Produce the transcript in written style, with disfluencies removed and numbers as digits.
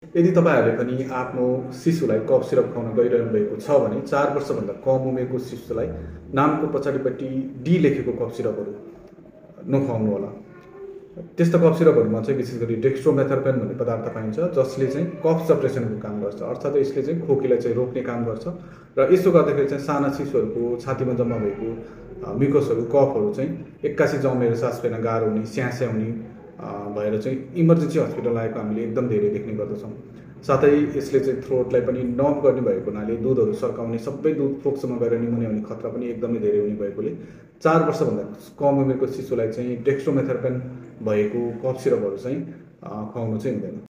यदि तपाईहरुले पनि आफ्नो शिशुलाई कफ सिरप खुवाउन गइरहनु भएको छ भने 4 वर्षभन्दा कम उमेरको शिशुलाई नामको पछाडिपट्टि डी लेखेको कफ सिरपहरू नखुवाउनु होला। त्यस्ता कफ सिरपहरुमा चाहिँ विशेष गरी डेक्स्ट्रोमेथर्पेन भन्ने पदार्थ पाइन्छ जसले चाहिँ कफ सप्रेसनको काम गर्छ, अर्थात् यसले चाहिँ खोकीलाई चाहिँ रोक्ने काम गर्छ र यसो गर्दाखेरि चाहिँ साना शिशुहरुको छातीमा जम्मा भएको म्युकसहरु कफहरु चाहिँ एक्कासी जमेर सास फेर्न गाह्रो हुने, स्यास्याउने भएर चाहिँ इमर्जेन्सी हस्पिटल आएको हामीले एकदम धेरै देख्ने गर्दछौँ। साथै यसले चाहिँ थ्रोटलाई पनि नर्भ गर्ने भएको हुनाले दुधहरु सर्काउने, सबै दुध फोक्सोमा गएर निमोनिया हुने खतरा पनि एकदमै धेरै हुने भएकोले 4 वर्षभन्दा कम उमेरको शिशुलाई चाहिँ डेक्स्ट्रोमेथर्पेन भएको कफ सिरपहरु चाहिँ खुवाउनु चाहिँ हुँदैन।